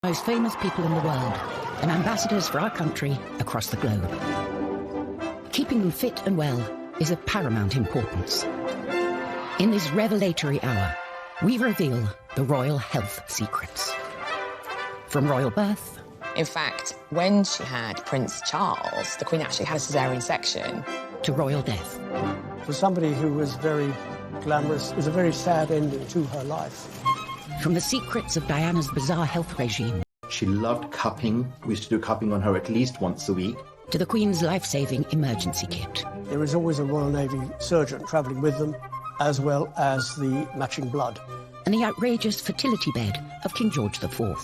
Most famous people in the world and ambassadors for our country across the globe. Keeping them fit and well is of paramount importance. In this revelatory hour, we reveal the royal health secrets. From royal birth... In fact, when she had Prince Charles, the Queen actually had a caesarean section. ...to royal death. For somebody who was very glamorous, it was a very sad ending to her life. From the secrets of Diana's bizarre health regime. She loved cupping. We used to do cupping on her at least once a week. To the Queen's life-saving emergency kit. There is always a Royal Navy surgeon travelling with them, as well as the matching blood. And the outrageous fertility bed of King George IV.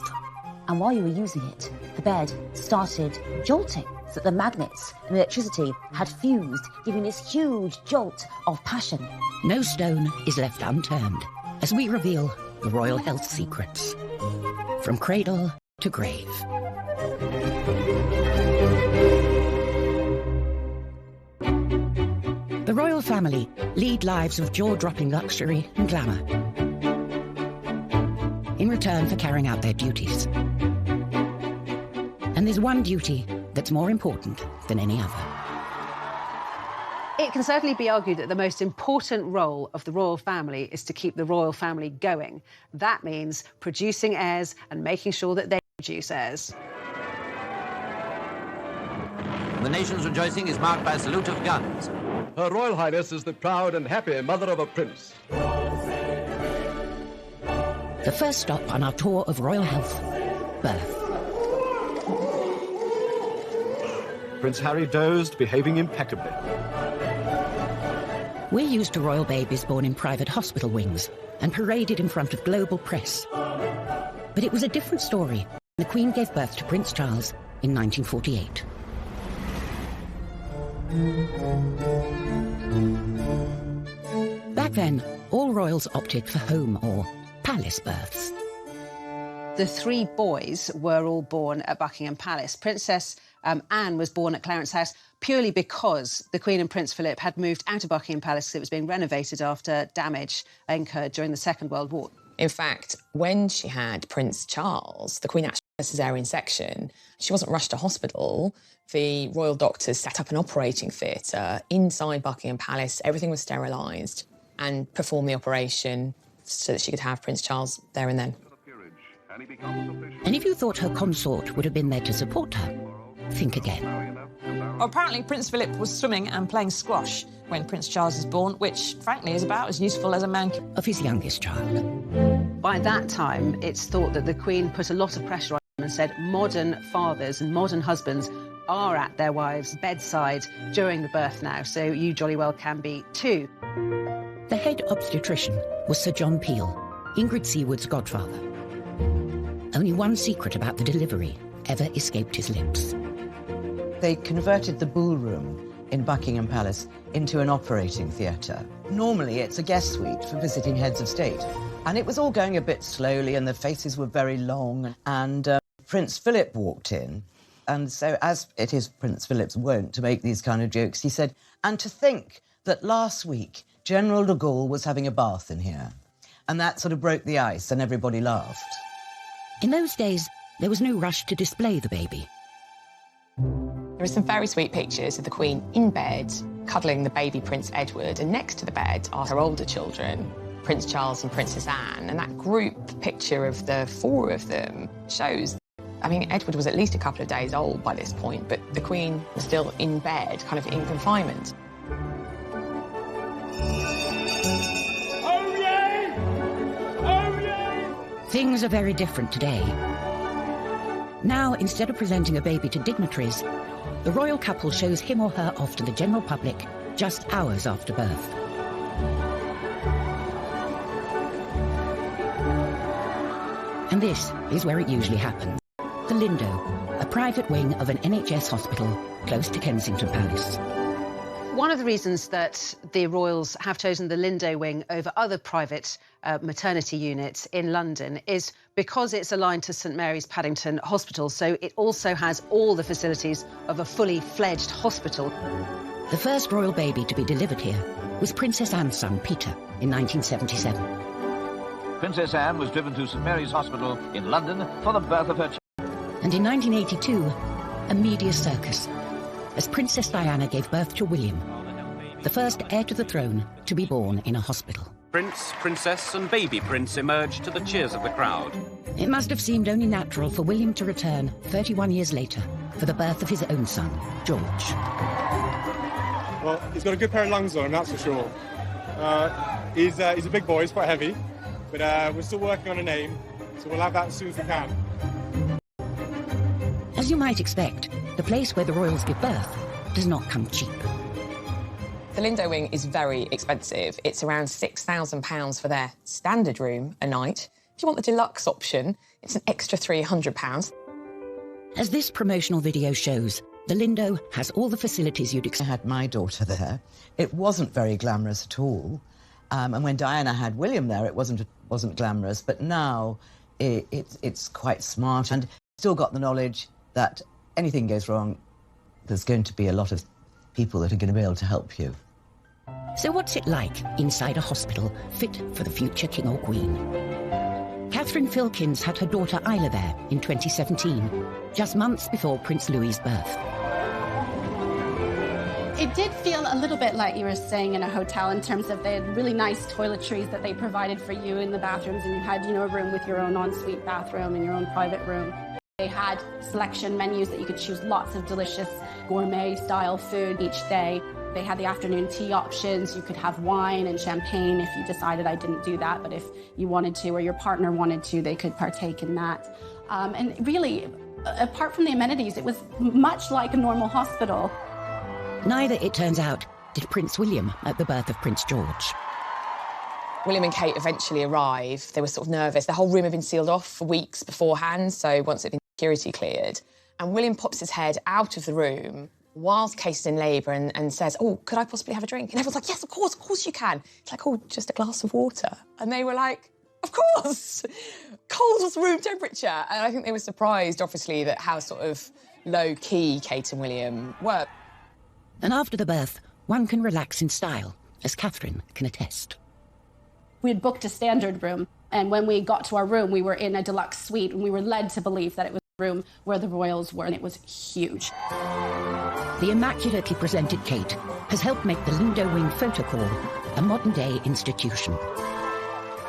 And while you were using it, the bed started jolting, so that the magnets and electricity had fused, giving this huge jolt of passion. No stone is left unturned as we reveal the royal health secrets. From cradle to grave. The royal family lead lives of jaw-dropping luxury and glamour in return for carrying out their duties. And there's one duty that's more important than any other. It can certainly be argued that the most important role of the royal family is to keep the royal family going. That means producing heirs and making sure that they produce heirs. The nation's rejoicing is marked by a salute of guns. Her Royal Highness is the proud and happy mother of a prince. The first stop on our tour of royal health, birth. Prince Harry dozed, behaving impeccably. We're used to royal babies born in private hospital wings and paraded in front of global press. But it was a different story. The Queen gave birth to Prince Charles in 1948. Back then, all royals opted for home or palace births. The three boys were all born at Buckingham Palace. Princess Anne was born at Clarence House purely because the Queen and Prince Philip had moved out of Buckingham Palace because it was being renovated after damage incurred during the Second World War. In fact, when she had Prince Charles, the Queen actually had a caesarean section. She wasn't rushed to hospital. The royal doctors set up an operating theatre inside Buckingham Palace. Everything was sterilised and performed the operation so that she could have Prince Charles there and then. And if you thought her consort would have been there to support her, think again. Well, apparently Prince Philip was swimming and playing squash when Prince Charles was born, which, frankly, is about as useful as a man of his youngest child. By that time, it's thought that the Queen put a lot of pressure on him and said modern fathers and modern husbands are at their wives' bedside during the birth now, so you jolly well can be too. The head obstetrician was Sir John Peel, Ingrid Seawood's godfather. Only one secret about the delivery ever escaped his lips. They converted the ballroom in Buckingham Palace into an operating theatre. Normally, it's a guest suite for visiting heads of state. And it was all going a bit slowly, and the faces were very long. And Prince Philip walked in. And so, as it is Prince Philip's wont to make these kind of jokes, he said, and to think that last week, General de Gaulle was having a bath in here. And that sort of broke the ice, and everybody laughed. In those days, there was no rush to display the baby. There are some very sweet pictures of the Queen in bed, cuddling the baby Prince Edward, and next to the bed are her older children, Prince Charles and Princess Anne, and that group picture of the four of them shows, I mean, Edward was at least a couple of days old by this point, but the Queen was still in bed, kind of in confinement. Things are very different today. Now, instead of presenting a baby to dignitaries, the royal couple shows him or her off to the general public just hours after birth. And this is where it usually happens. The Lindo, a private wing of an NHS hospital close to Kensington Palace. One of the reasons that the royals have chosen the Lindo wing over other private maternity units in London is because it's aligned to St Mary's Paddington Hospital, so it also has all the facilities of a fully fledged hospital. The first royal baby to be delivered here was Princess Anne's son, Peter, in 1977. Princess Anne was driven to St Mary's Hospital in London for the birth of her child. And in 1982, a media circus, as Princess Diana gave birth to William, the first heir to the throne to be born in a hospital. Prince, Princess and baby Prince emerged to the cheers of the crowd. It must have seemed only natural for William to return 31 years later for the birth of his own son, George. Well, he's got a good pair of lungs on him, that's for sure. He's a big boy, he's quite heavy, but we're still working on a name, so we'll have that as soon as we can. As you might expect, the place where the royals give birth does not come cheap. The Lindo wing is very expensive. It's around £6,000 for their standard room a night. If you want the deluxe option, it's an extra £300. As this promotional video shows, the Lindo has all the facilities you'd expect. I had my daughter there. It wasn't very glamorous at all. And when Diana had William there, it wasn't glamorous. But now it's quite smart, and still got the knowledge that anything goes wrong, there's going to be a lot of people that are going to be able to help you. So what's it like inside a hospital fit for the future king or queen? Catherine Filkins had her daughter Isla there in 2017, just months before Prince Louis's birth. It did feel a little bit like you were staying in a hotel in terms of the really nice toiletries that they provided for you in the bathrooms, and you had, a room with your own ensuite bathroom and your own private room. They had selection menus that you could choose lots of delicious gourmet-style food each day. They had the afternoon tea options. You could have wine and champagne if you decided. I didn't do that, but if you wanted to or your partner wanted to, they could partake in that. And really, apart from the amenities, it was much like a normal hospital. Neither, it turns out, did Prince William at the birth of Prince George. William and Kate eventually arrive. They were sort of nervous. The whole room had been sealed off for weeks beforehand, so once it had been security cleared. And William pops his head out of the room whilst Kate is in labour and says, "Oh, could I possibly have a drink?" And everyone's like, "Yes, of course you can." It's like, "Oh, just a glass of water." And they were like, "Of course!" Cold was room temperature. And I think they were surprised, obviously, that how sort of low-key Kate and William were. And after the birth, one can relax in style, as Catherine can attest. We had booked a standard room, and when we got to our room, we were in a deluxe suite, and we were led to believe that it was the room where the royals were, and it was huge. The immaculately presented Kate has helped make the Lindo Wing Photocall a modern-day institution.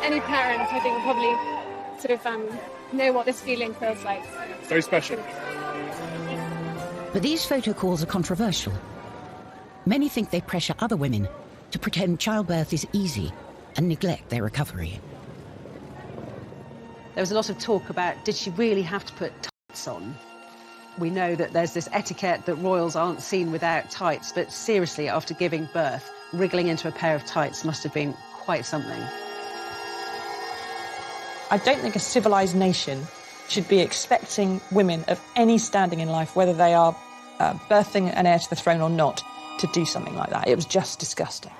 Any parents, I think, will probably sort of know what this feeling feels like. It's very special. But these photocalls are controversial. Many think they pressure other women to pretend childbirth is easy and neglect their recovery. There was a lot of talk about, did she really have to put tights on? We know that there's this etiquette that royals aren't seen without tights, but seriously, after giving birth, wriggling into a pair of tights must have been quite something. I don't think a civilised nation should be expecting women of any standing in life, whether they are birthing an heir to the throne or not, to do something like that. It was just disgusting.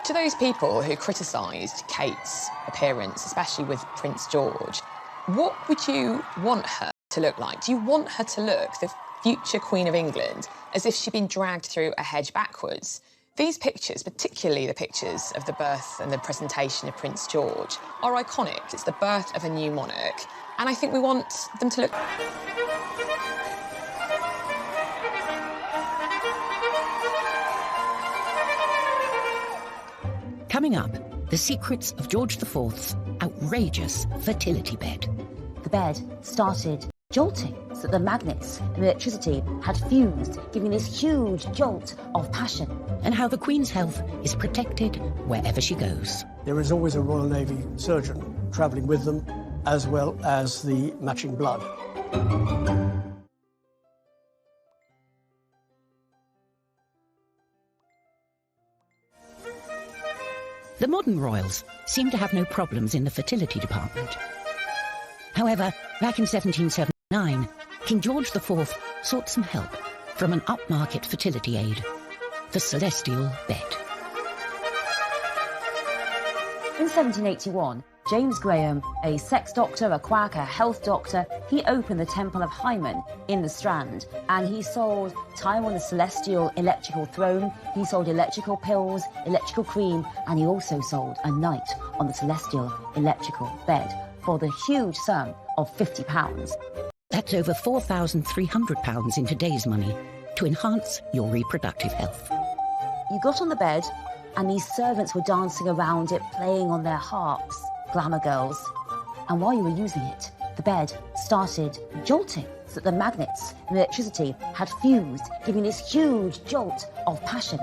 To those people who criticised Kate's appearance, especially with Prince George, what would you want her to look like? Do you want her to look, the future Queen of England, as if she'd been dragged through a hedge backwards? These pictures, particularly the pictures of the birth and the presentation of Prince George, are iconic. It's the birth of a new monarch, and I think we want them to look... Coming up, the secrets of George IV's outrageous fertility bed. The bed started jolting so that the magnets and electricity had fused, giving this huge jolt of passion. And how the Queen's health is protected wherever she goes. There is always a Royal Navy surgeon travelling with them, as well as the matching blood. The modern royals seem to have no problems in the fertility department. However, back in 1779, King George IV sought some help from an upmarket fertility aid, the Celestial Bed. In 1781, James Graham, a sex doctor, a quack, a health doctor, he opened the Temple of Hymen in the Strand, and he sold time on the celestial electrical throne, he sold electrical pills, electrical cream, and he also sold a night on the celestial electrical bed for the huge sum of £50. That's over £4,300 in today's money to enhance your reproductive health. You got on the bed, and these servants were dancing around it, playing on their harps, glamour girls. And while you were using it, the bed started jolting, so that the magnets and electricity had fused, giving this huge jolt of passion.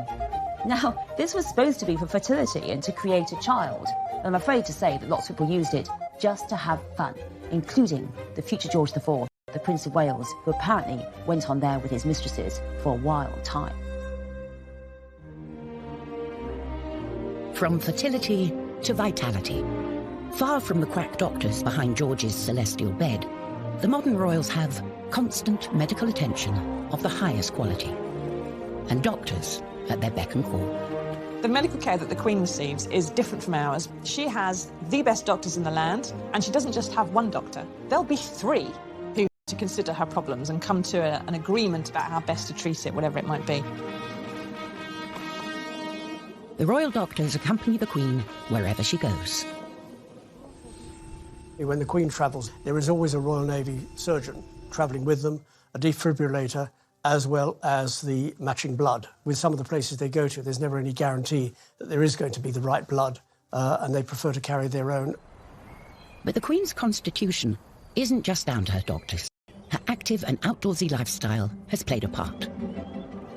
Now, this was supposed to be for fertility and to create a child. And I'm afraid to say that lots of people used it just to have fun, including the future George IV, the Prince of Wales, who apparently went on there with his mistresses for a wild time. From fertility to vitality. Far from the quack doctors behind George's celestial bed, the modern royals have constant medical attention of the highest quality, and doctors at their beck and call. The medical care that the Queen receives is different from ours. She has the best doctors in the land, and she doesn't just have one doctor. There'll be three who to consider her problems and come to an agreement about how best to treat it, whatever it might be. The royal doctors accompany the Queen wherever she goes. When the Queen travels, there is always a Royal Navy surgeon travelling with them, a defibrillator, as well as the matching blood. With some of the places they go to, there's never any guarantee that there is going to be the right blood, and they prefer to carry their own. But the Queen's constitution isn't just down to her doctors. Her active and outdoorsy lifestyle has played a part.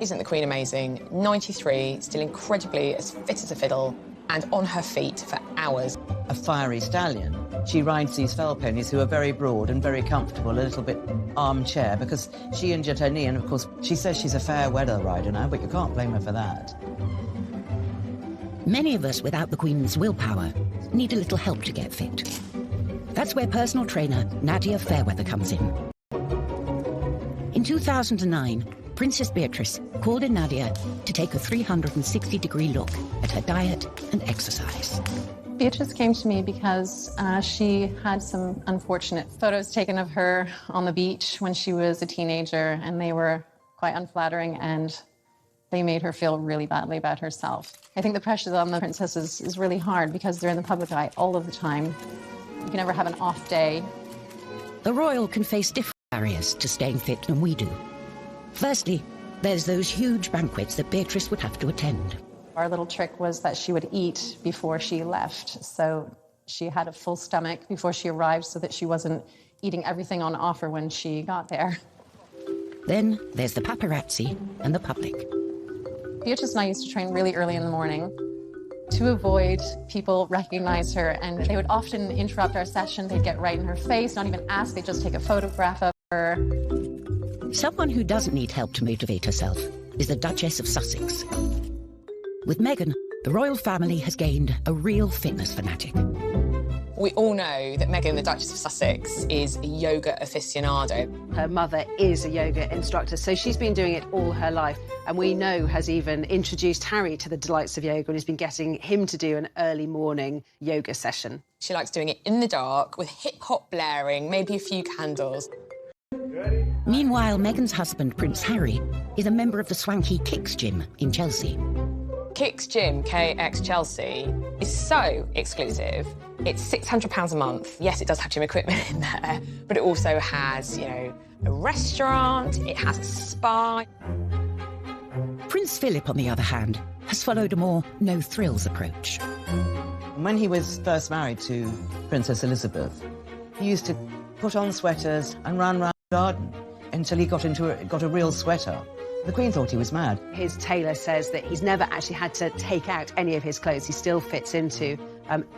Isn't the Queen amazing? 93, still incredibly as fit as a fiddle, and on her feet for hours. A fiery stallion. She rides these fell ponies who are very broad and very comfortable, a little bit armchair, because she injured her knee, and of course she says she's a fair weather rider now, but you can't blame her for that. Many of us without the Queen's willpower need a little help to get fit. That's where personal trainer Nadia Fairweather comes in. In 2009, Princess Beatrice called in Nadia to take a 360-degree look at her diet and exercise. Beatrice came to me because she had some unfortunate photos taken of her on the beach when she was a teenager, and they were quite unflattering, and they made her feel really badly about herself. I think the pressure on the princesses is really hard because they're in the public eye all of the time. You can never have an off day. The royal can face different barriers to staying fit than we do. Firstly, there's those huge banquets that Beatrice would have to attend. Our little trick was that she would eat before she left, so she had a full stomach before she arrived so that she wasn't eating everything on offer when she got there. Then there's the paparazzi and the public. Beatrice and I used to train really early in the morning to avoid people recognize her, and they would often interrupt our session. They'd get right in her face, not even ask, they'd just take a photograph of her. Someone who doesn't need help to motivate herself is the Duchess of Sussex. With Meghan, the royal family has gained a real fitness fanatic. We all know that Meghan, the Duchess of Sussex, is a yoga aficionado. Her mother is a yoga instructor, so she's been doing it all her life, and we know has even introduced Harry to the delights of yoga and has been getting him to do an early morning yoga session. She likes doing it in the dark with hip-hop blaring, maybe a few candles. Meanwhile, Meghan's husband, Prince Harry, is a member of the swanky Kicks gym in Chelsea. Kicks Gym, KX Chelsea, is so exclusive. It's £600 a month. Yes, it does have gym equipment in there, but it also has, you know, a restaurant, it has a spa. Prince Philip, on the other hand, has followed a more no-thrills approach. When he was first married to Princess Elizabeth, he used to put on sweaters and run around the garden until he got a real sweater. The Queen thought he was mad. His tailor says that he's never actually had to take out any of his clothes. He still fits into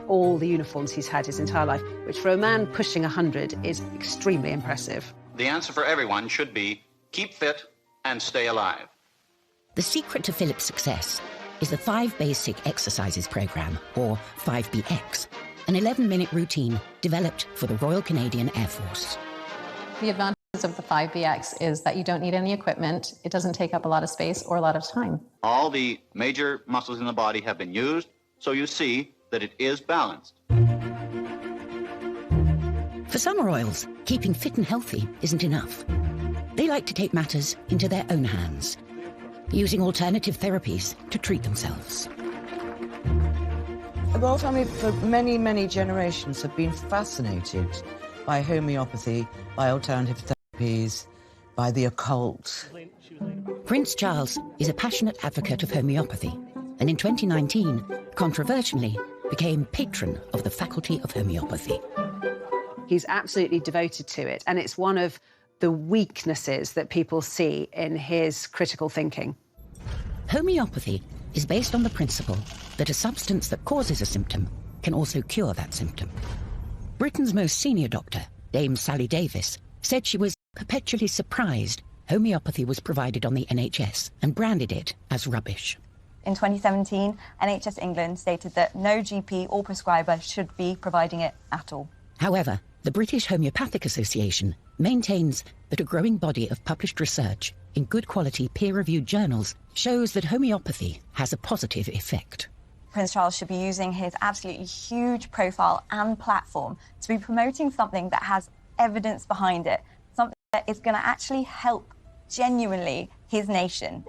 all the uniforms he's had his entire life, which for a man pushing 100 is extremely impressive. The answer for everyone should be keep fit and stay alive. The secret to Philip's success is the 5 Basic Exercises Programme, or 5BX, an 11-minute routine developed for the Royal Canadian Air Force. The advantage of the 5BX is that you don't need any equipment, it doesn't take up a lot of space or a lot of time. All the major muscles in the body have been used, so you see that it is balanced. For some royals, keeping fit and healthy isn't enough. They like to take matters into their own hands, using alternative therapies to treat themselves. The royal family for many, many generations have been fascinated by homeopathy, by alternative therapies, by the occult. Prince Charles is a passionate advocate of homeopathy, and in 2019, controversially, became patron of the Faculty of Homeopathy. He's absolutely devoted to it, and it's one of the weaknesses that people see in his critical thinking. Homeopathy is based on the principle that a substance that causes a symptom can also cure that symptom. Britain's most senior doctor, Dame Sally Davis, said she was perpetually surprised homeopathy was provided on the NHS and branded it as rubbish. In 2017, NHS England stated that no GP or prescriber should be providing it at all. However, the British Homeopathic Association maintains that a growing body of published research in good quality peer-reviewed journals shows that homeopathy has a positive effect. Prince Charles should be using his absolutely huge profile and platform to be promoting something that has evidence behind it, something that is going to actually help genuinely his nation.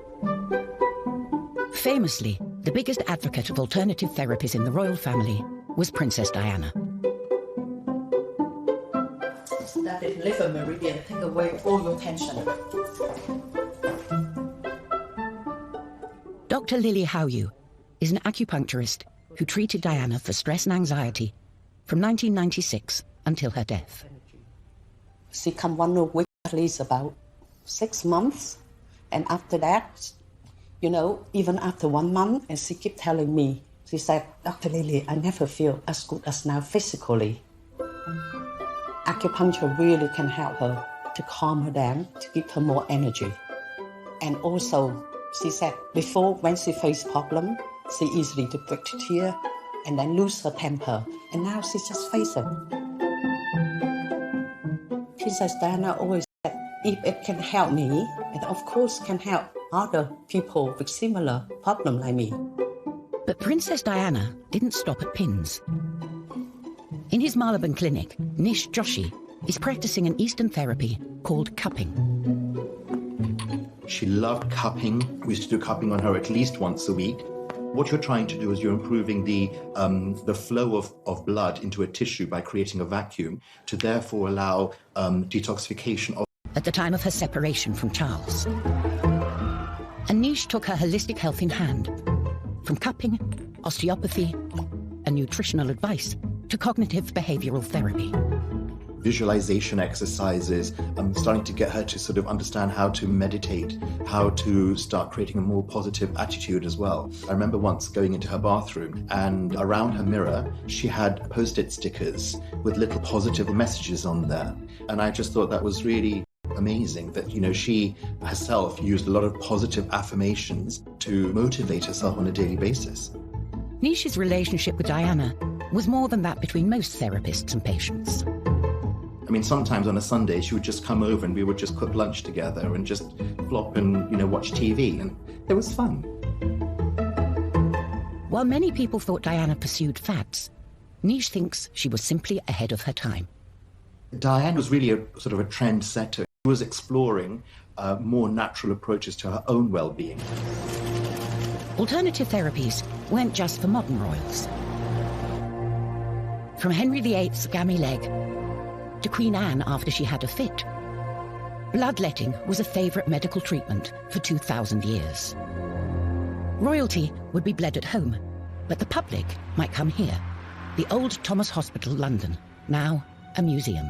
Famously, the biggest advocate of alternative therapies in the royal family was Princess Diana. That is liver meridian, take away all your tension. Dr. Lily Howyu is an acupuncturist who treated Diana for stress and anxiety from 1996 until her death. She come 1 week, at least about 6 months, and after that, you know, even after 1 month, and she kept telling me, she said, Dr. Lily, I never feel as good as now physically. Acupuncture really can help her to calm her down, to give her more energy. And also, she said, before when she faced problem, she easily to break to tear and then lose her temper. And now she just face it. Princess Diana always said, if it can help me, it of course can help other people with similar problem like me. But Princess Diana didn't stop at pins. In his Marylebone clinic, Nish Joshi is practicing an Eastern therapy called cupping. She loved cupping. We used to do cupping on her at least once a week. What you're trying to do is you're improving the flow of blood into a tissue by creating a vacuum to therefore allow detoxification of... At the time of her separation from Charles. And Nish took her holistic health in hand, from cupping, osteopathy, and nutritional advice to cognitive behavioral therapy. Visualization exercises, starting to get her to sort of understand how to meditate, how to start creating a more positive attitude as well. I remember once going into her bathroom and around her mirror, she had Post-it stickers with little positive messages on there. And I just thought that was really amazing that, you know, she herself used a lot of positive affirmations to motivate herself on a daily basis. Nish's relationship with Diana was more than that between most therapists and patients. I mean, sometimes on a Sunday, she would just come over and we would just cook lunch together and just flop and, you know, watch TV, and it was fun. While many people thought Diana pursued fads, Nish thinks she was simply ahead of her time. Diana was really a sort of a trendsetter. She was exploring more natural approaches to her own well-being. Alternative therapies weren't just for modern royals. From Henry VIII's gammy leg to Queen Anne after she had a fit, bloodletting was a favourite medical treatment for 2,000 years. Royalty would be bled at home, but the public might come here, the Old Thomas Hospital, London, now a museum.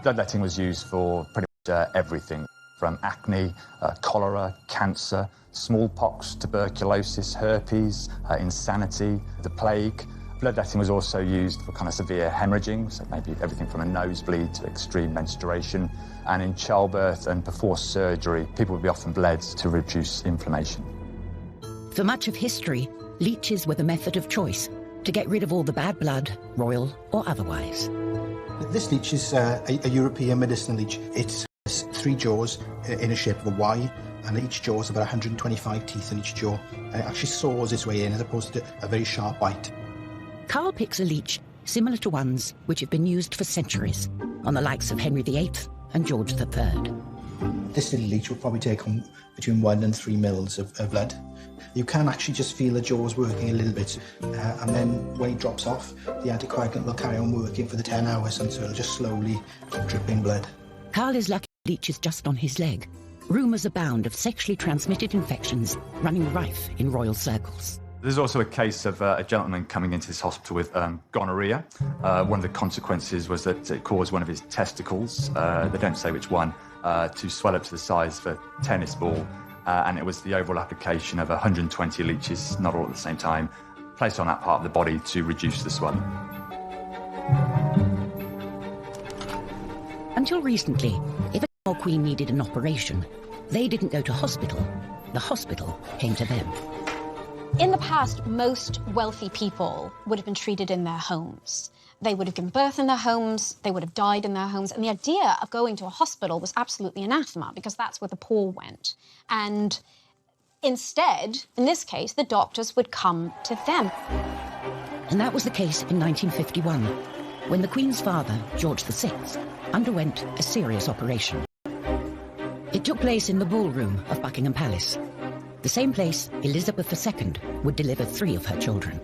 Bloodletting was used for pretty much everything, from acne, cholera, cancer, smallpox, tuberculosis, herpes, insanity, the plague. Bloodletting was also used for kind of severe hemorrhaging, so maybe everything from a nosebleed to extreme menstruation. And in childbirth and before surgery, people would be often bled to reduce inflammation. For much of history, leeches were the method of choice to get rid of all the bad blood, royal or otherwise. This leech is a European medicinal leech. It has 3 jaws in the shape of a Y, and each jaw is about 125 teeth in each jaw. And it actually saws its way in as opposed to a very sharp bite. Carl picks a leech similar to ones which have been used for centuries on the likes of Henry VIII and George III. This little leech will probably take on between 1 and 3 mils of blood. You can actually just feel the jaws working a little bit, and then when it drops off, the anticoagulant will carry on working for the 10 hours, and so it'll just slowly keep dripping blood. Carl is lucky the leech is just on his leg. Rumours abound of sexually transmitted infections running rife in royal circles. There's also a case of a gentleman coming into this hospital with gonorrhea. One of the consequences was that it caused one of his testicles, they don't say which one, to swell up to the size of a tennis ball. And it was the overall application of 120 leeches, not all at the same time, placed on that part of the body to reduce the swelling. Until recently, if a king or queen needed an operation, they didn't go to hospital. The hospital came to them. In the past, most wealthy people would have been treated in their homes. They would have given birth in their homes, they would have died in their homes, and the idea of going to a hospital was absolutely anathema because that's where the poor went. And instead, in this case, the doctors would come to them. And that was the case in 1951, when the Queen's father, George VI, underwent a serious operation. It took place in the ballroom of Buckingham Palace, the same place Elizabeth II would deliver 3 of her children.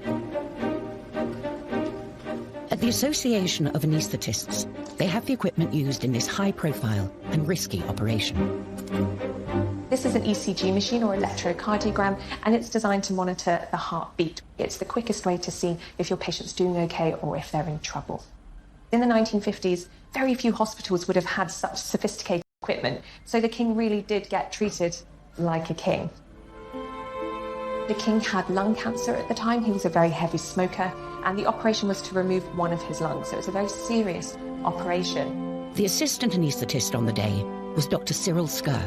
At the Association of Anaesthetists, they have the equipment used in this high-profile and risky operation. This is an ECG machine or electrocardiogram, and it's designed to monitor the heartbeat. It's the quickest way to see if your patient's doing okay or if they're in trouble. In the 1950s, very few hospitals would have had such sophisticated equipment, so the king really did get treated like a king. The king had lung cancer at the time. He was a very heavy smoker, and the operation was to remove one of his lungs, so it was a very serious operation. The assistant anaesthetist on the day was Dr. Cyril Skur.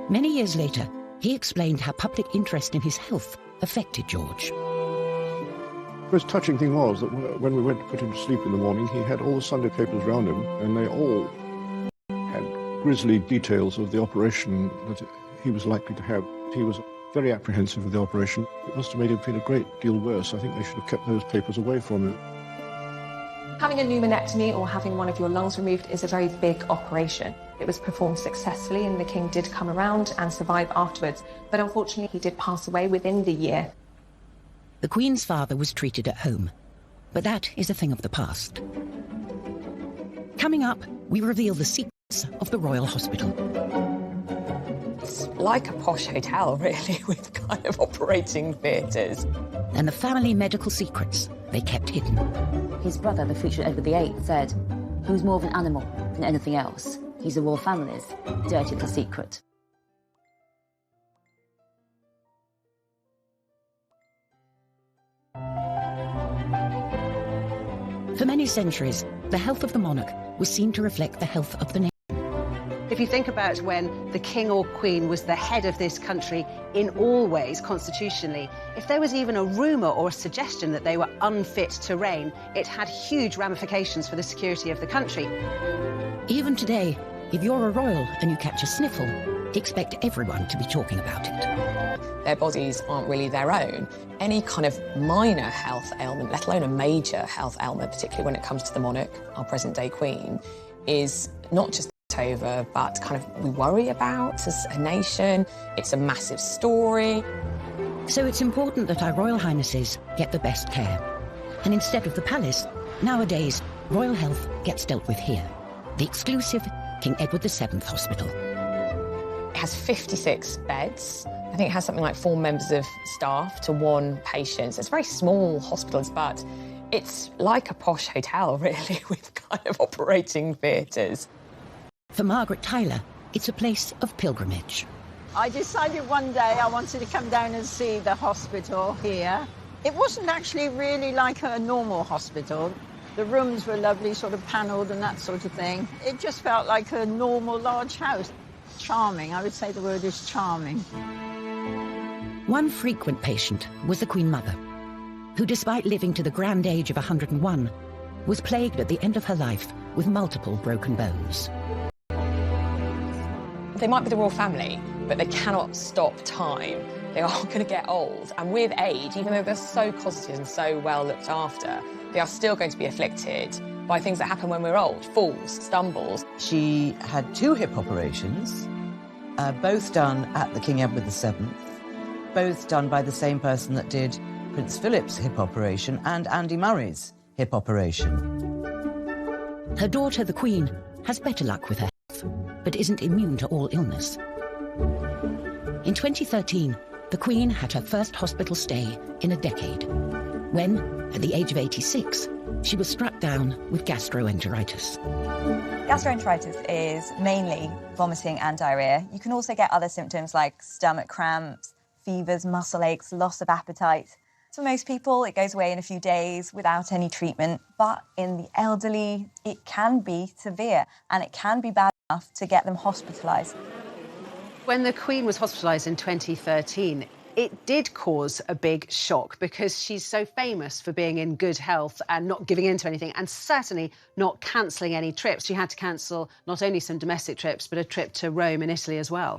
Many years later, he explained how public interest in his health affected George. The most touching thing was that when we went to put him to sleep in the morning, he had all the Sunday papers round him, and they all had grisly details of the operation that he was likely to have. He was very apprehensive of the operation. It must have made him feel a great deal worse. I think they should have kept those papers away from him. Having a pneumonectomy or having one of your lungs removed is a very big operation. It was performed successfully, and the king did come around and survive afterwards, but unfortunately he did pass away within the year. The Queen's father was treated at home, but that is a thing of the past. Coming up, we reveal the secrets of the Royal Hospital. It's like a posh hotel, really, with kind of operating theatres. And the family medical secrets they kept hidden. His brother, the future Edward VIII, said, "Who's more of an animal than anything else? He's the royal family's dirty little secret." For many centuries, the health of the monarch was seen to reflect the health of the nation. If you think about when the king or queen was the head of this country in all ways, constitutionally, if there was even a rumour or a suggestion that they were unfit to reign, it had huge ramifications for the security of the country. Even today, if you're a royal and you catch a sniffle, expect everyone to be talking about it. Their bodies aren't really their own. Any kind of minor health ailment, let alone a major health ailment, particularly when it comes to the monarch, our present-day queen, is not just over, but kind of we worry about as a nation. It's a massive story. So it's important that our Royal Highnesses get the best care. And instead of the palace, nowadays, royal health gets dealt with here. The exclusive King Edward VII Hospital. It has 56 beds. I think it has something like 4 members of staff to 1 patient. So it's very small hospitals, but it's like a posh hotel, really, with kind of operating theatres. For Margaret Tyler, it's a place of pilgrimage. I decided one day I wanted to come down and see the hospital here. It wasn't actually really like a normal hospital. The rooms were lovely, sort of panelled and that sort of thing. It just felt like a normal large house. Charming, I would say the word is charming. One frequent patient was the Queen Mother, who, despite living to the grand age of 101, was plagued at the end of her life with multiple broken bones. They might be the royal family, but they cannot stop time. They are going to get old. And with age, even though they're so cosseted and so well looked after, They are still going to be afflicted by things that happen when we're old, falls, stumbles. She had 2 hip operations, both done at the King Edward VII, both done by the same person that did Prince Philip's hip operation and Andy Murray's hip operation. Her daughter, the Queen, has better luck with her health, but isn't immune to all illness. In 2013, the Queen had her first hospital stay in a decade, when, at the age of 86, she was struck down with gastroenteritis. Gastroenteritis is mainly vomiting and diarrhea. You can also get other symptoms like stomach cramps, fevers, muscle aches, loss of appetite. For most people, it goes away in a few days without any treatment, but in the elderly, it can be severe and it can be bad enough to get them hospitalised. When the Queen was hospitalised in 2013, it did cause a big shock because she's so famous for being in good health and not giving in to anything, and certainly not cancelling any trips. She had to cancel not only some domestic trips, but a trip to Rome in Italy as well.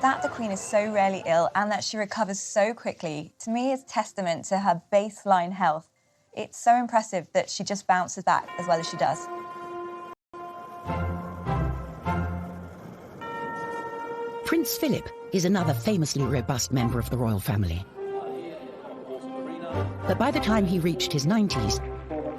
That the Queen is so rarely ill and that she recovers so quickly, to me, is testament to her baseline health. It's so impressive that she just bounces back as well as she does. Prince Philip is another famously robust member of the royal family. But by the time he reached his 90s,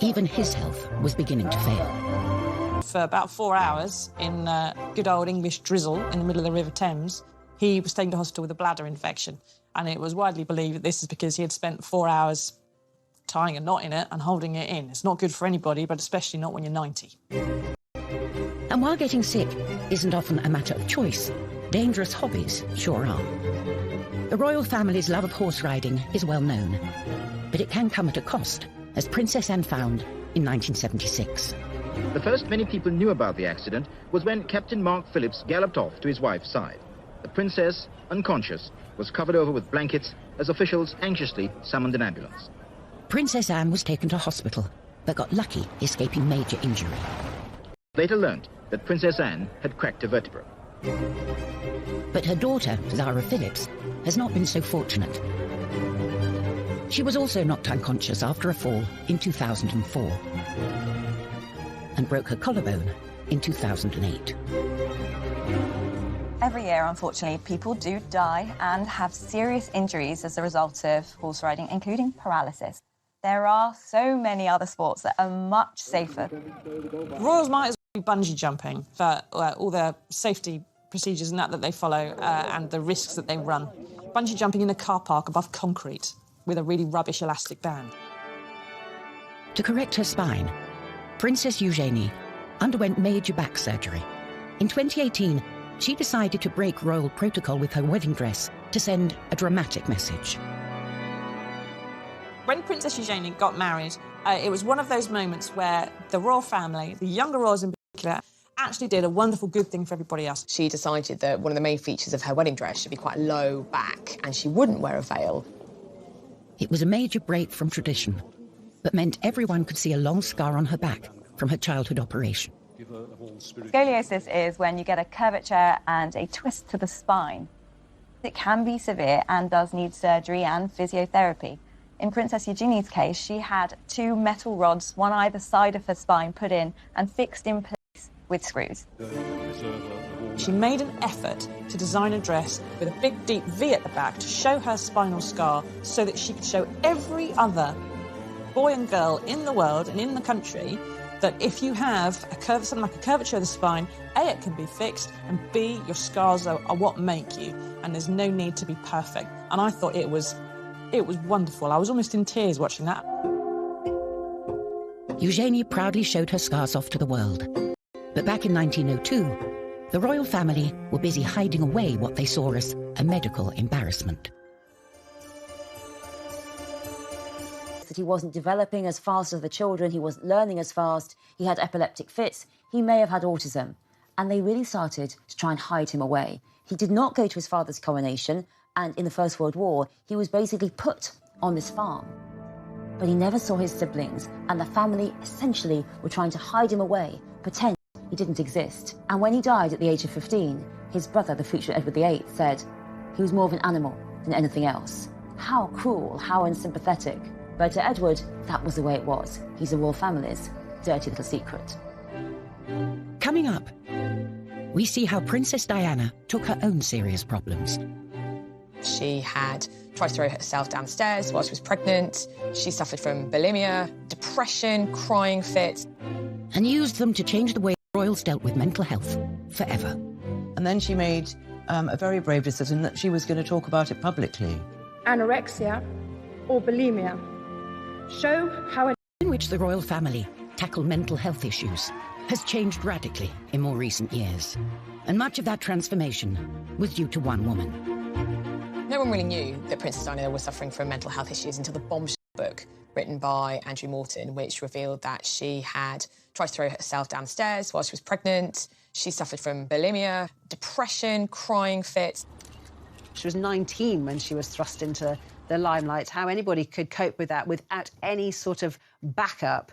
even his health was beginning to fail. For about 4 hours in good old English drizzle in the middle of the River Thames, he was taken to hospital with a bladder infection. And it was widely believed that this is because he had spent 4 hours tying a knot in it and holding it in. It's not good for anybody, but especially not when you're 90. And while getting sick isn't often a matter of choice, dangerous hobbies sure are. The royal family's love of horse riding is well known, but it can come at a cost, as Princess Anne found in 1976. The first many people knew about the accident was when Captain Mark Phillips galloped off to his wife's side. The princess, unconscious, was covered over with blankets as officials anxiously summoned an ambulance. Princess Anne was taken to hospital, but got lucky escaping major injury. Later learned that Princess Anne had cracked a vertebra. But her daughter, Zara Phillips, has not been so fortunate. She was also knocked unconscious after a fall in 2004 and broke her collarbone in 2008. Every year, unfortunately, people do die and have serious injuries as a result of horse riding, including paralysis. There are so many other sports that are much safer. Royals might as well be bungee jumping for all the safety procedures and that they follow and the risks that they run. Bungee jumping in a car park above concrete with a really rubbish elastic band. To correct her spine, Princess Eugenie underwent major back surgery. In 2018, she decided to break royal protocol with her wedding dress to send a dramatic message. When Princess Eugenie got married, it was one of those moments where the royal family, the younger royals in particular, actually did a wonderful good thing for everybody else. She decided that one of the main features of her wedding dress should be quite low back, and she wouldn't wear a veil. It was a major break from tradition, but meant everyone could see a long scar on her back from her childhood operation. Scoliosis is when you get a curvature and a twist to the spine. It can be severe and does need surgery and physiotherapy. In Princess Eugenie's case, she had 2 metal rods, one either side of her spine, put in and fixed in place with screws. She made an effort to design a dress with a big, deep V at the back to show her spinal scar so that she could show every other boy and girl in the world and in the country that if you have something like a curvature of the spine, A, it can be fixed, and B, your scars are what make you, and there's no need to be perfect. And I thought it was wonderful. I was almost in tears watching that. Eugenie proudly showed her scars off to the world. But back in 1902, the royal family were busy hiding away what they saw as a medical embarrassment. That he wasn't developing as fast as the children, he wasn't learning as fast, he had epileptic fits, he may have had autism. And they really started to try and hide him away. He did not go to his father's coronation, and in the First World War, he was basically put on this farm. But he never saw his siblings, and the family essentially were trying to hide him away, pretend he didn't exist. And when he died at the age of 15, his brother, the future Edward VIII, said he was more of an animal than anything else. How cruel, how unsympathetic. But to Edward, that was the way it was. He's the royal family's dirty little secret. Coming up, we see how Princess Diana took her own serious problems. She had tried to throw herself down the stairs while she was pregnant. She suffered from bulimia, depression, crying fits. And used them to change the way royals dealt with mental health forever. And then she made a very brave decision that she was going to talk about it publicly. Anorexia or bulimia. Show how in which the royal family tackle mental health issues has changed radically in more recent years. And much of that transformation was due to one woman. No one really knew that Princess Diana was suffering from mental health issues until the bombshell book written by Andrew Morton, which revealed that she had tried to throw herself down the stairs while she was pregnant. She suffered from bulimia, depression, crying fits. She was 19 when she was thrust into the limelight. How anybody could cope with that without any sort of backup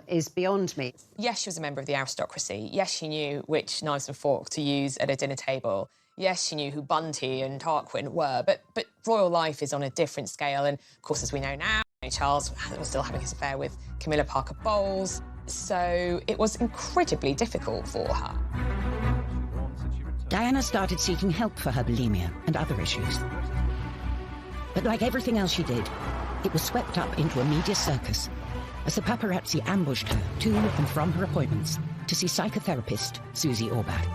is beyond me. Yes, she was a member of the aristocracy. Yes, she knew which knives and forks to use at a dinner table. Yes, she knew who Bunty and Tarquin were, but royal life is on a different scale. And, of course, as we know now, Charles was still having his affair with Camilla Parker Bowles, so it was incredibly difficult for her. Diana started seeking help for her bulimia and other issues. But like everything else she did, it was swept up into a media circus as the paparazzi ambushed her to and from her appointments to see psychotherapist Susie Orbach.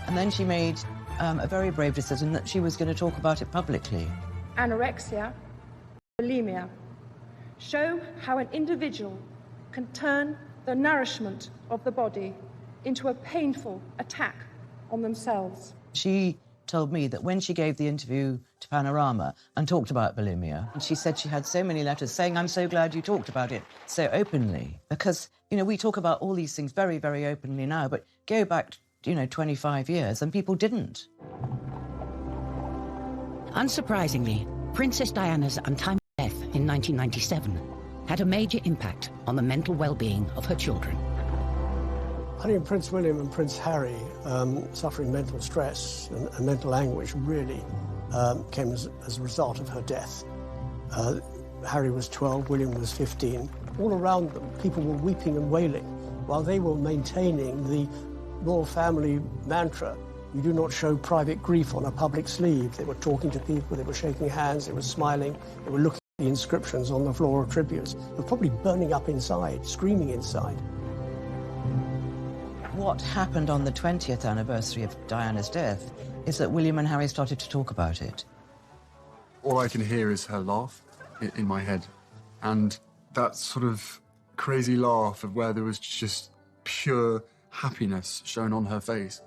And then she made a very brave decision that she was going to talk about it publicly. Anorexia, bulimia. Show how an individual can turn the nourishment of the body into a painful attack on themselves. She told me that when she gave the interview to Panorama and talked about bulimia, and she said she had so many letters saying, "I'm so glad you talked about it so openly." Because, you know, we talk about all these things very, very openly now, but go back, 25 years and people didn't. Unsurprisingly, Princess Diana's untimely death in 1997 had a major impact on the mental well-being of her children. I think Prince William and Prince Harry suffering mental stress and mental anguish really came as a result of her death. Harry was 12, William was 15. All around them, people were weeping and wailing while they were maintaining the royal family mantra, "You do not show private grief on a public sleeve." They were talking to people, they were shaking hands, they were smiling, they were looking at the inscriptions on the floral tributes. They were probably burning up inside, screaming inside. What happened on the 20th anniversary of Diana's death is that William and Harry started to talk about it. All I can hear is her laugh in my head. And that sort of crazy laugh of where there was just pure happiness shown on her face.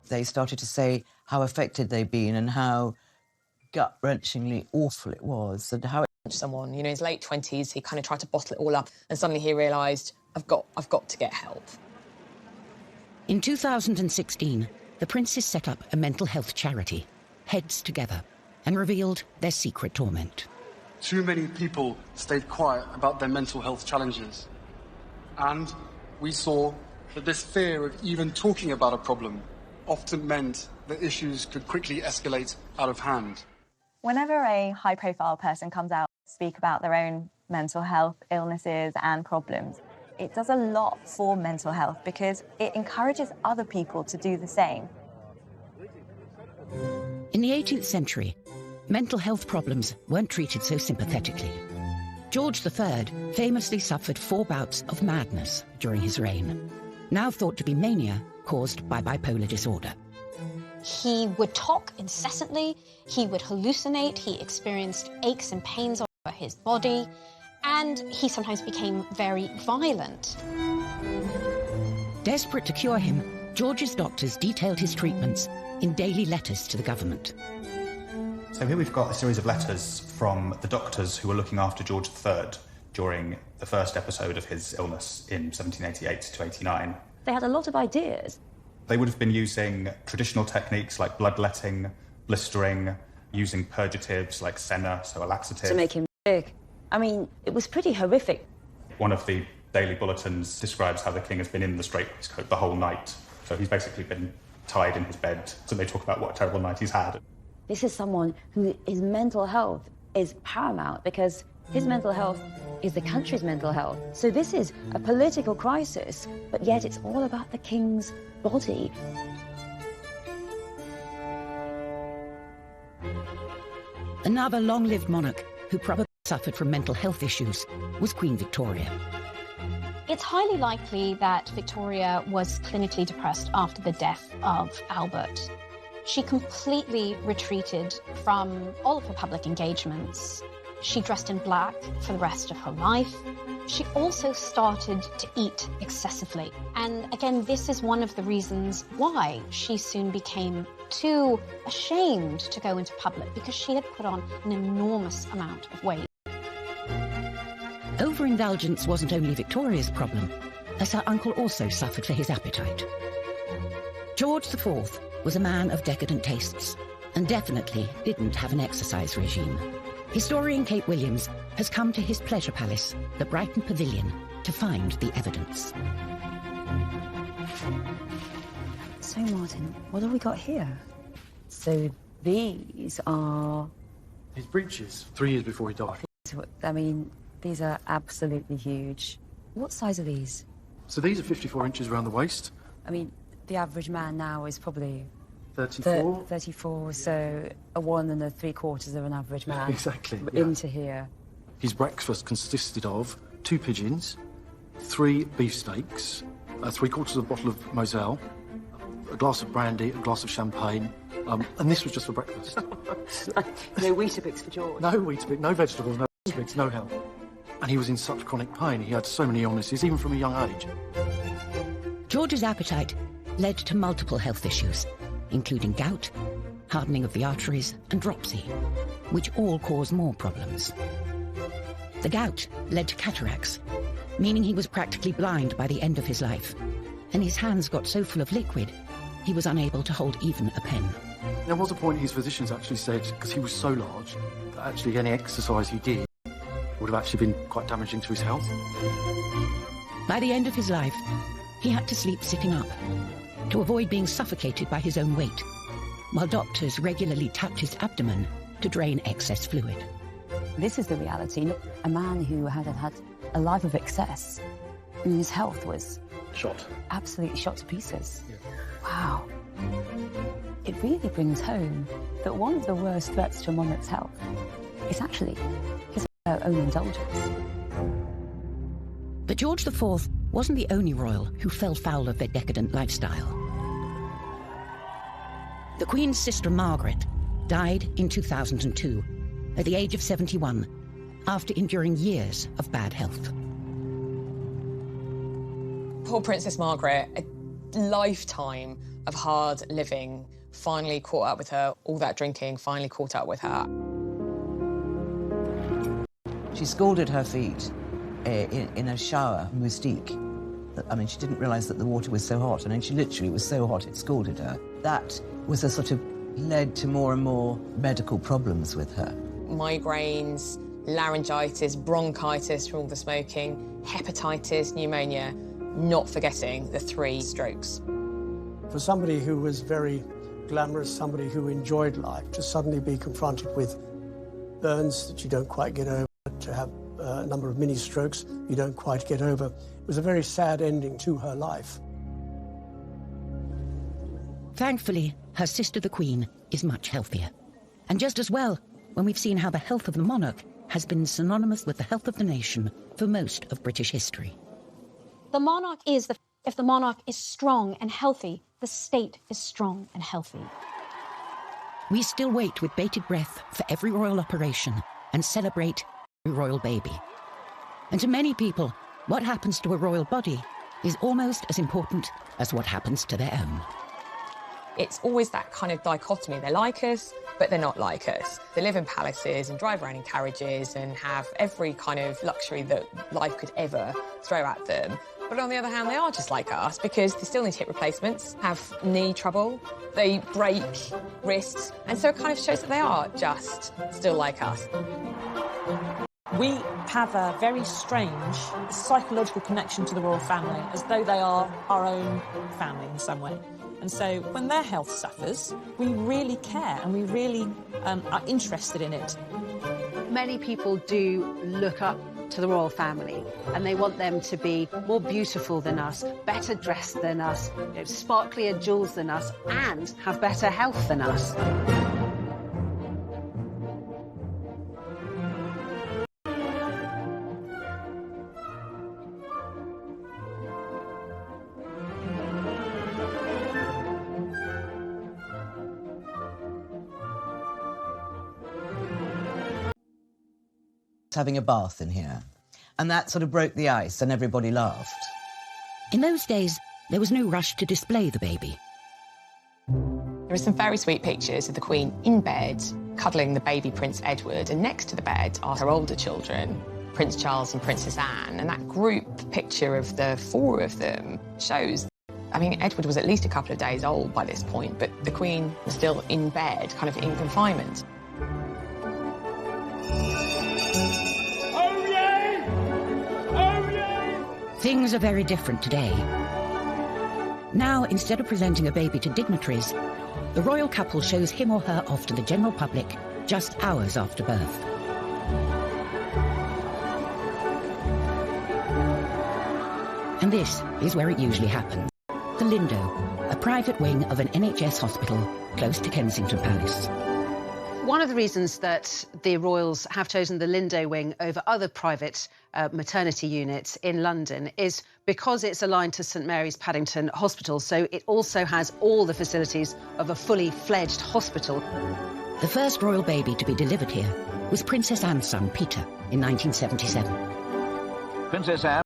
They started to say how affected they'd been and how gut-wrenchingly awful it was and how... Someone, in his late 20s, he kind of tried to bottle it all up and suddenly he realised, I've got to get help. In 2016, the princes set up a mental health charity, Heads Together, and revealed their secret torment. Too many people stayed quiet about their mental health challenges. And we saw that this fear of even talking about a problem often meant that issues could quickly escalate out of hand. Whenever a high-profile person comes out to speak about their own mental health illnesses and problems, it does a lot for mental health because it encourages other people to do the same. In the 18th century, mental health problems weren't treated so sympathetically. George III famously suffered 4 bouts of madness during his reign, now thought to be mania caused by bipolar disorder. He would talk incessantly, he would hallucinate, he experienced aches and pains all over his body, and he sometimes became very violent. Desperate to cure him, George's doctors detailed his treatments in daily letters to the government. So here we've got a series of letters from the doctors who were looking after George III during the first episode of his illness in 1788 to 89. They had a lot of ideas. They would have been using traditional techniques like bloodletting, blistering, using purgatives like senna, so a laxative. To make him sick. I mean, it was pretty horrific. One of the daily bulletins describes how the king has been in the straitjacket the whole night. So he's basically been tied in his bed. So they talk about what a terrible night he's had. This is someone who his mental health is paramount because his mental health is the country's mental health. So this is a political crisis, but yet it's all about the king's body. Another long-lived monarch who probably suffered from mental health issues was Queen Victoria. It's highly likely that Victoria was clinically depressed after the death of Albert. She completely retreated from all of her public engagements. She dressed in black for the rest of her life. She also started to eat excessively. And again, this is one of the reasons why she soon became too ashamed to go into public, because she had put on an enormous amount of weight. Overindulgence wasn't only Victoria's problem, as her uncle also suffered for his appetite. George IV was a man of decadent tastes, and definitely didn't have an exercise regime. Historian Kate Williams has come to his pleasure palace, the Brighton Pavilion, to find the evidence. So, Martin, what have we got here? So these are... His breeches, 3 years before he died. I mean, these are absolutely huge. What size are these? So these are 54 inches around the waist. I mean, the average man now is probably... 34. 34, so a 1 3/4 of an average man. Exactly, yeah. Into here. His breakfast consisted of 2 pigeons, 3 beefsteaks, 3/4 of a bottle of Moselle, a glass of brandy, a glass of champagne, and this was just for breakfast. No Weetabix for George. No Weetabix, no vegetables, no Weetabix, no help. And he was in such chronic pain. He had so many illnesses, even from a young age. George's appetite led to multiple health issues, including gout, hardening of the arteries, and dropsy, which all cause more problems. The gout led to cataracts, meaning he was practically blind by the end of his life, and his hands got so full of liquid, he was unable to hold even a pen. There was a point his physicians actually said, because he was so large, that actually any exercise he did would have actually been quite damaging to his health. By the end of his life, he had to sleep sitting up to avoid being suffocated by his own weight, while doctors regularly tapped his abdomen to drain excess fluid. This is the reality. A man who had had a life of excess, and his health was... Shot. Absolutely shot to pieces. Yeah. Wow. It really brings home that one of the worst threats to a monarch's health is actually his own indulgence. But George IV wasn't the only royal who fell foul of their decadent lifestyle. The Queen's sister Margaret died in 2002 at the age of 71 after enduring years of bad health. Poor Princess Margaret, a lifetime of hard living finally caught up with her. All that drinking finally caught up with her. She scalded her feet in a shower, Moustique. I mean, she didn't realise that the water was so hot. I mean, she literally was so hot it scalded her. That was a sort of led to more and more medical problems with her. Migraines, laryngitis, bronchitis from all the smoking, hepatitis, pneumonia, not forgetting the 3 strokes. For somebody who was very glamorous, somebody who enjoyed life, to suddenly be confronted with burns that you don't quite get over, to have a number of mini strokes you don't quite get over, it was a very sad ending to her life. Thankfully, her sister the Queen is much healthier. And just as well, when we've seen how the health of the monarch has been synonymous with the health of the nation for most of British history. The monarch is if the monarch is strong and healthy, the state is strong and healthy. We still wait with bated breath for every royal operation and celebrate every royal baby. And to many people, what happens to a royal body is almost as important as what happens to their own. It's always that kind of dichotomy. They're like us, but they're not like us. They live in palaces and drive around in carriages and have every kind of luxury that life could ever throw at them. But on the other hand, they are just like us because they still need hip replacements, have knee trouble, they break wrists, and so it kind of shows that they are just still like us. We have a very strange psychological connection to the royal family, as though they are our own family in some way. And so when their health suffers, we really care and we really are interested in it. Many people do look up to the royal family and they want them to be more beautiful than us, better dressed than us, sparklier jewels than us, and have better health than us. Having a bath in here. And that sort of broke the ice and everybody laughed. In those days, there was no rush to display the baby. There are some very sweet pictures of the Queen in bed, cuddling the baby Prince Edward, and next to the bed are her older children, Prince Charles and Princess Anne, and that group picture of the four of them shows, I mean, Edward was at least a couple of days old by this point, but the Queen was still in bed, kind of in confinement. Things are very different today. Now, instead of presenting a baby to dignitaries, the royal couple shows him or her off to the general public just hours after birth. And this is where it usually happens. The Lindo, a private wing of an NHS hospital close to Kensington Palace. One of the reasons that the royals have chosen the Lindo wing over other private maternity units in London is because it's aligned to St Mary's Paddington Hospital, so it also has all the facilities of a fully fledged hospital. The first royal baby to be delivered here was Princess Anne's son, Peter, in 1977. Princess Anne